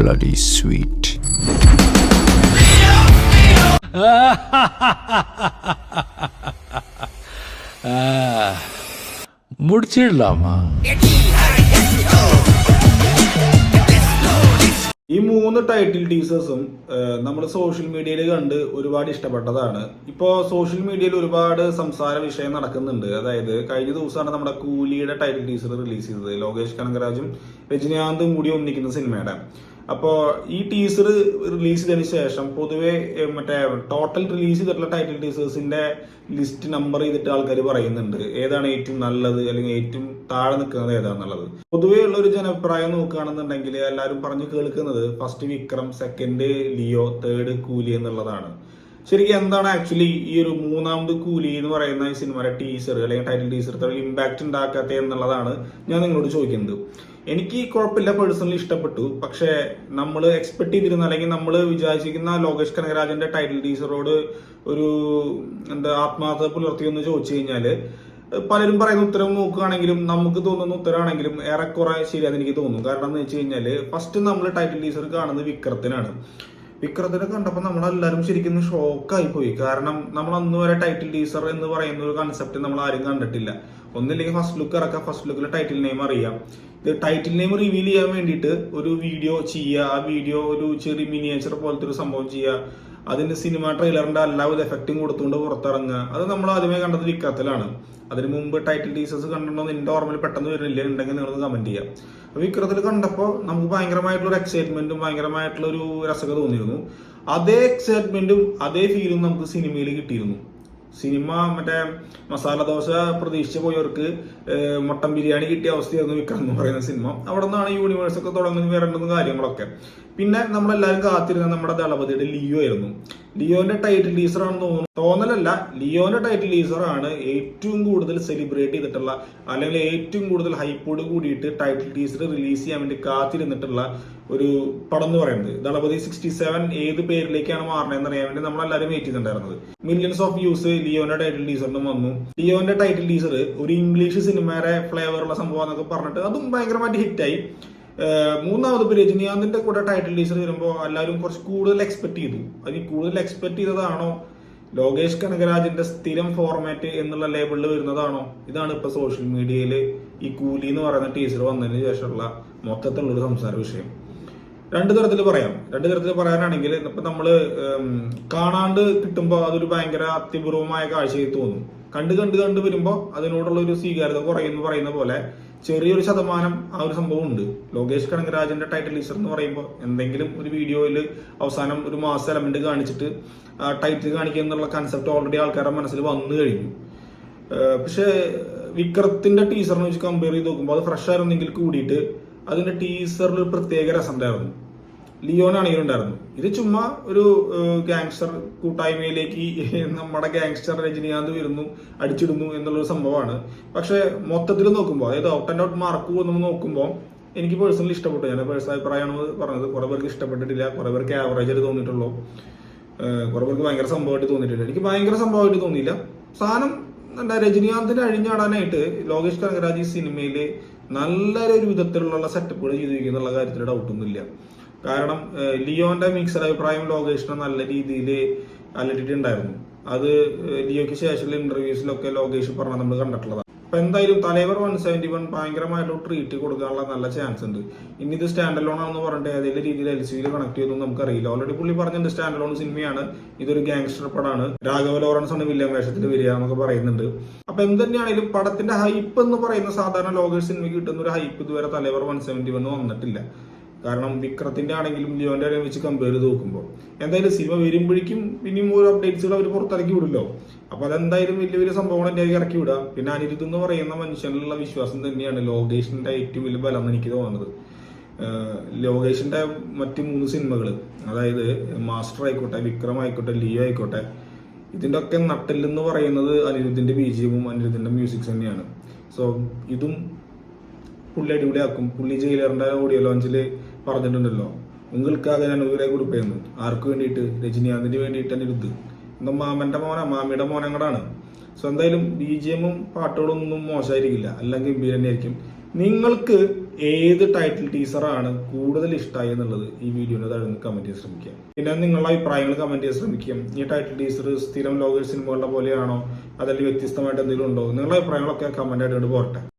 bloody sweet. മുടിച്ചിടലാമാ. ഈ 3 title ടീസേഴ്സും നമ്മൾ social മീഡിയയിൽ കണ്ട് ഒരുപാട് ഇഷ്ടപ്പെട്ടതാണ്. ഇപ്പോൾ സോഷ്യൽ മീഡിയയിൽ ഒരുപാട് സംസാര വിഷയം നടക്കുന്നുണ്ട്. അതായത് കഴിഞ്ഞ ദിവസമാണ് നമ്മുടെ കൂലിയുടെ ടൈറ്റിൽ ടീസർ റിലീസ് ചെയ്തത്. ലോകേഷ് കനകരാജും രജനീകാന്തും കൂടി ഒന്നിക്കുന്ന സിനിമയുടെ. അപ്പോൾ ഈ ടീസർ റിലീസ് ചെയ്തതിന് ശേഷം പൊതുവെ മറ്റേ ടോട്ടൽ റിലീസ് ചെയ്തിട്ടുള്ള ടൈറ്റിൽ ടീസേഴ്സിന്റെ ലിസ്റ്റ് നമ്പർ ചെയ്തിട്ട് ആൾക്കാർ പറയുന്നുണ്ട് ഏതാണ് ഏറ്റവും നല്ലത് അല്ലെങ്കിൽ ഏറ്റവും താഴെ നിൽക്കുന്നത് ഏതാണെന്നുള്ളത്. പൊതുവേ ഉള്ള ഒരു ജനപ്രായം നോക്കുകയാണെന്നുണ്ടെങ്കിൽ എല്ലാവരും പറഞ്ഞു കേൾക്കുന്നത് first Vikram, second Leo, third കൂലി എന്നുള്ളതാണ്. ശരിക്കും എന്താണ് ആക്ച്വലി ഈ ഒരു മൂന്നാമത് കൂലി എന്ന് പറയുന്ന ഈ സിനിമയുടെ ടീസർ അല്ലെങ്കിൽ ടൈറ്റിൽ ടീസർ ഇത്ര ഇമ്പാക്ട് ഉണ്ടാക്കാത്ത എന്നുള്ളതാണ് ഞാൻ നിങ്ങളോട് ചോദിക്കുന്നത്. എനിക്ക് കുഴപ്പമില്ല, പേഴ്സണലി ഇഷ്ടപ്പെട്ടു. പക്ഷെ നമ്മൾ എക്സ്പെക്ട് ചെയ്തിരുന്ന അല്ലെങ്കിൽ നമ്മൾ വിചാരിച്ചിരിക്കുന്ന ലോകേഷ് കനകരാജന്റെ ടൈറ്റിൽ ടീസറോട് ഒരു ആത്മാർത്ഥത പുലർത്തിയെന്ന് ചോദിച്ചു കഴിഞ്ഞാല് പലരും പറയുന്ന ഉത്തരം നോക്കുകയാണെങ്കിലും നമുക്ക് തോന്നുന്ന ഉത്തരമാണെങ്കിലും ഏറെക്കുറെ ശരിയാന്ന് എനിക്ക് തോന്നുന്നു. കാരണം എന്ന് വെച്ച് കഴിഞ്ഞാല് ഫസ്റ്റ് നമ്മൾ ടൈറ്റിൽ ടീസർ കാണുന്നത് വിക്രത്തിനാണ്. വിക്രത്തിനെ കണ്ടപ്പോൾ നമ്മളെല്ലാവരും ശരിക്കും ഷോക്കായി പോയി. കാരണം നമ്മൾ അന്ന് വരെ ടൈറ്റിൽ ടീസർ എന്ന് പറയുന്ന ഒരു കൺസെപ്റ്റ് നമ്മൾ ആരും കണ്ടിട്ടില്ല. ഒന്നില്ലെങ്കിൽ ഫസ്റ്റ് ലുക്ക് ഇറക്കാം, ഫസ്റ്റ് ലുക്കിൽ ടൈറ്റിൽ നെയിം അറിയാം. ഇത് ടൈറ്റിൽ നെയിം റിവീൽ ചെയ്യാൻ വേണ്ടിയിട്ട് ഒരു വീഡിയോ ചെയ്യുക, ആ വീഡിയോ ഒരു ചെറിയ മിനിയേച്ചർ പോലത്തെ ഒരു സംഭവം ചെയ്യുക, അതിന് സിനിമ ട്രെയിലറിന്റെ എല്ലാവിധ എഫക്റ്റും കൊടുത്തുകൊണ്ട് പുറത്തിറങ്ങുക. അത് നമ്മൾ ആദ്യമേ കണ്ടത് വിക്രത്തിലാണ്. അതിന് മുമ്പ് ടൈറ്റിൽ ടീസേഴ്സ് കണ്ടിട്ടുണ്ടോ എന്റെ ഓർമ്മയിൽ പെട്ടെന്ന് വരുന്നില്ല, ഉണ്ടെങ്കിൽ നിങ്ങൾ കമന്റ് ചെയ്യാം. വിക്രത്തിൽ കണ്ടപ്പോൾ നമുക്ക് ഭയങ്കരമായിട്ടുള്ള ഒരു എക്സൈറ്റ്മെന്റും ഭയങ്കരമായിട്ടുള്ള ഒരു രസത തോന്നിയിരുന്നു. അതേ എക്സൈറ്റ്മെന്റും അതേ ഫീലും നമുക്ക് സിനിമയിൽ കിട്ടിയിരുന്നു. സിനിമ മറ്റേ മസാല ദോശ പ്രതീക്ഷിച്ച് പോയവർക്ക് മട്ടൻ ബിരിയാണി കിട്ടിയ അവസ്ഥയായിരുന്നു വിക്രം എന്ന് പറയുന്ന സിനിമ. അവിടെ നിന്നാണ് യൂണിവേഴ്സ് ഒക്കെ തുടങ്ങുന്ന വരേണ്ടുന്ന കാര്യങ്ങളൊക്കെ. പിന്നെ നമ്മളെല്ലാവരും കാത്തിരുന്ന നമ്മുടെ ദളപതിയുടെ ലിയോ ആയിരുന്നു. ലിയോന്റെ ടൈറ്റിൽ ടീസർ ആണെന്ന് തോന്നലല്ല, ലിയോന്റെ ടൈറ്റിൽ ടീസർ ആണ് ഏറ്റവും കൂടുതൽ സെലിബ്രേറ്റ് ചെയ്തിട്ടുള്ള അല്ലെങ്കിൽ ഏറ്റവും കൂടുതൽ ഹൈപ്പോട് കൂടിയിട്ട് ടൈറ്റിൽ ടീസർ റിലീസ് ചെയ്യാൻ വേണ്ടി കാത്തിരുന്നിട്ടുള്ള ഒരു പടം എന്ന് പറയുന്നത്. ദളപതി 67 ഏത് പേരിലേക്കാണ് മാറണമെന്ന് അറിയാൻ വേണ്ടി നമ്മളെല്ലാവരും വെയിറ്റ് ചെയ്തിട്ടുണ്ടായിരുന്നത്. മില്യൺസ് ഓഫ് വ്യൂസ് ലിയോന്റെ ടൈറ്റിൽ ടീസറിനും വന്നു. ലിയോന്റെ ടൈറ്റിൽ ടീസർ ഒരു ഇംഗ്ലീഷ് സിനിമയുടെ ഫ്ലേവറുള്ള സംഭവം എന്നൊക്കെ പറഞ്ഞിട്ട് അതും ഭയങ്കരമായിട്ട് ഹിറ്റായി. മൂന്നാമത് ഇപ്പൊ രജനീകാന്തിന്റെ കൂടെ ടൈറ്റിൽ ടീസർ വരുമ്പോൾ എല്ലാവരും കുറച്ച് കൂടുതൽ എക്സ്പെക്ട് ചെയ്തു. അതിന് കൂടുതൽ എക്സ്പെക്ട് ചെയ്തതാണോ ലോകേഷ് കനകരാജിന്റെ സ്ഥിരം ഫോർമാറ്റ് എന്നുള്ള ലേബിളിൽ വരുന്നതാണോ? ഇതാണ് ഇപ്പൊ സോഷ്യൽ മീഡിയയിൽ ഈ കൂലി എന്ന് പറയുന്ന ടീസർ വന്നതിന് ശേഷമുള്ള മൊത്തത്തിലുള്ളൊരു സംസാര വിഷയം. രണ്ടു തരത്തിൽ പറയാനാണെങ്കിൽ ഇപ്പൊ നമ്മള് കാണാണ്ട് കിട്ടുമ്പോൾ അതൊരു ഭയങ്കര അത്യപൂർവമായ കാഴ്ചയായി തോന്നും. കണ്ട് വരുമ്പോ അതിനോടുള്ള ഒരു സ്വീകാര്യത കുറയുന്നു പറയുന്ന പോലെ ചെറിയൊരു ശതമാനം ആ ഒരു സംഭവം ഉണ്ട്. ലോകേഷ് കനകരാജന്റെ ടൈറ്റിൽ ടീസർ എന്ന് പറയുമ്പോൾ എന്തെങ്കിലും ഒരു വീഡിയോയിൽ അവസാനം ഒരു മാസ് എലമെന്റ് കാണിച്ചിട്ട് ടൈറ്റിൽ കാണിക്കുക എന്നുള്ള കൺസെപ്റ്റ് ഓൾറെഡി ആൾക്കാരുടെ മനസ്സിൽ വന്നു കഴിഞ്ഞു. പക്ഷെ വിക്രത്തിന്റെ ടീസറിനെ വെച്ച് കമ്പയർ ചെയ്ത് നോക്കുമ്പോൾ അത് ഫ്രഷ് ആയിരുന്നെങ്കിൽ കൂടിയിട്ട് അതിന്റെ ടീസറിൽ ഒരു പ്രത്യേക രസം ഉണ്ടായിരുന്നു. ലിയോനാണെങ്കിലും ഉണ്ടായിരുന്നു. ഇത് ചുമ്മാ ഒരു ഗാങ്സ്റ്റർ കൂട്ടായ്മയിലേക്ക് നമ്മുടെ ഗാങ്സ്റ്റർ രജനീകാന്ത് വരുന്നു, അടിച്ചിടുന്നു എന്നുള്ളൊരു സംഭവമാണ്. പക്ഷെ മൊത്തത്തിൽ നോക്കുമ്പോൾ അതായത് ഔട്ട് ആൻഡ് ഔട്ട് മാർക്ക് നമ്മൾ നോക്കുമ്പോൾ എനിക്ക് പേഴ്സണലി ഇഷ്ടപ്പെട്ടു. ഞാൻ പേഴ്സണൽ അഭിപ്രായമാണ് പറഞ്ഞത്. കുറെ പേർക്ക് ഇഷ്ടപ്പെട്ടിട്ടില്ല, കുറെ പേർക്ക് ആവറേജ് ആയിട്ട് തോന്നിയിട്ടുള്ളൂ, കുറെ പേർക്ക് ഭയങ്കര സംഭവമായിട്ട് തോന്നിയിട്ടില്ല. എനിക്ക് ഭയങ്കര സംഭവമായിട്ട് തോന്നിയില്ല. സാധനം എന്താ, രജനീകാന്തിനെ അഴിഞ്ഞാടാനായിട്ട് ലോകേഷ് കനകരാജ് ഈ സിനിമയിൽ നല്ലൊരു വിധത്തിലുള്ള സെറ്റപ്പുകൾ ചെയ്തിരിക്കുന്നുള്ള കാര്യത്തിൽ ഡൗട്ടൊന്നുമില്ല. കാരണം ലിയോന്റെ മിക്സഡ് അഭിപ്രായം ലോകേഷിനെ നല്ല രീതിയിൽ അലട്ടിട്ടുണ്ടായിരുന്നു. അത് ലിയോയ്ക്ക് ശേഷമുള്ള ഇന്റർവ്യൂസിലൊക്കെ ലോകേഷ് പറഞ്ഞാൽ നമ്മൾ കണ്ടിട്ടുള്ളതാണ്. അപ്പൊ എന്തായാലും തലൈവർ 171 ഭയങ്കരമായിട്ടുള്ള ട്രീറ്റ് കൊടുക്കാനുള്ള നല്ല ചാൻസ് ഉണ്ട്. ഇനി ഇത് സ്റ്റാൻഡ് അലോൺ ആണെന്ന് പറഞ്ഞിട്ട് ഏതെങ്കിലും രീതിയിൽ LCയിൽ കണക്ട് ചെയ്തൊന്നും നമുക്കറിയില്ല. ഓൾറെഡി പുള്ളി പറഞ്ഞിട്ടുണ്ട് സ്റ്റാൻഡ് അലോൺ സിനിമയാണ്, ഇതൊരു ഗാങ്സ്റ്റർ പടമാണ്, രാഘവ ലോറൻസ് ആണ് വില്യം വേഷത്തിൽ വരിക എന്നൊക്കെ പറയുന്നുണ്ട്. അപ്പൊ എന്ത് തന്നെയാണെങ്കിലും പടത്തിന്റെ ഹൈപ്പ് എന്ന് പറയുന്ന സാധാരണ ലോകേഷ് സിനിമയ്ക്ക് കിട്ടുന്ന ഒരു ഹൈപ്പ് ഇതുവരെ തലൈവർ 171 വന്നിട്ടില്ല. കാരണം വിക്രത്തിന്റെ ആണെങ്കിലും ലിയോന്റെ ആണെങ്കിലും വെച്ച് കമ്പയർ ചെയ്ത് നോക്കുമ്പോൾ എന്തായാലും സിനിമ വരുമ്പോഴേക്കും ഇനിയും ഓരോ അപ്ഡേറ്റ്സുകൾ അവർ പുറത്തിറക്കി വിടുമല്ലോ. അപ്പൊ അതെന്തായാലും വലിയ സംഭവങ്ങൾ എന്റെ ഇറക്കി വിടുക. പിന്നെ അനിരുദ്ധ് എന്ന് പറയുന്ന മനുഷ്യനിലുള്ള വിശ്വാസം തന്നെയാണ് ലോകേഷിന്റെ ഏറ്റവും വലിയ ബലം എന്ന് എനിക്ക് തോന്നുന്നത്. ലോകേഷിന്റെ മറ്റ് 3 സിനിമകൾ, അതായത് മാസ്റ്റർ ആയിക്കോട്ടെ, വിക്രം ആയിക്കോട്ടെ, ലിയോ ആയിക്കോട്ടെ, ഇതിന്റെ ഒക്കെ നട്ടെല്ലെന്ന് പറയുന്നത് അനിരുദ്ധിന്റെ BGMഉം അനിരുദ്ധിന്റെ മ്യൂസിക്സ് തന്നെയാണ്. സോ ഇതും പുള്ളി അടിപൊളിയാക്കും. പുള്ളി ജയിലറിന്റെ ഓഡിയോ ലോഞ്ചിൽ പറഞ്ഞിട്ടുണ്ടല്ലോ, ഉങ്ങൾക്കാകെ ഞാൻ ഊരെ കൊടുപ്പേന്ന്. ആർക്ക് വേണ്ടിയിട്ട്? രജനീകാന്തിന് വേണ്ടിയിട്ട് അനിരുദ്ധ്. എന്താ മാമിയുടെ മോനങ്ങളാണ്. സോ എന്തായാലും BGMഉം പാട്ടുകളൊന്നും മോശമായിരിക്കില്ല, അല്ലെങ്കിൽ ഗംഭീരം തന്നെയായിരിക്കും. നിങ്ങൾക്ക് ഏത് ടൈറ്റിൽ ടീസറാണ് കൂടുതൽ ഇഷ്ടമായി എന്നുള്ളത് ഈ വീഡിയോയിൽ താഴെ കമന്റ് ചെയ്യാൻ ശ്രമിക്കുക. പിന്നെ നിങ്ങളുടെ അഭിപ്രായങ്ങൾ കമന്റ് ചെയ്യാൻ ശ്രമിക്കും. ഈ ടൈറ്റിൽ ടീസർ സ്ഥിരം ലോക സിനിമകളുടെ പോലെയാണോ, അതല്ലെങ്കിൽ വ്യത്യസ്തമായിട്ട് എന്തെങ്കിലും ഉണ്ടോ? നിങ്ങളുടെ അഭിപ്രായങ്ങളൊക്കെ കമന്റ് ആയിട്ട് പോരട്ടെ.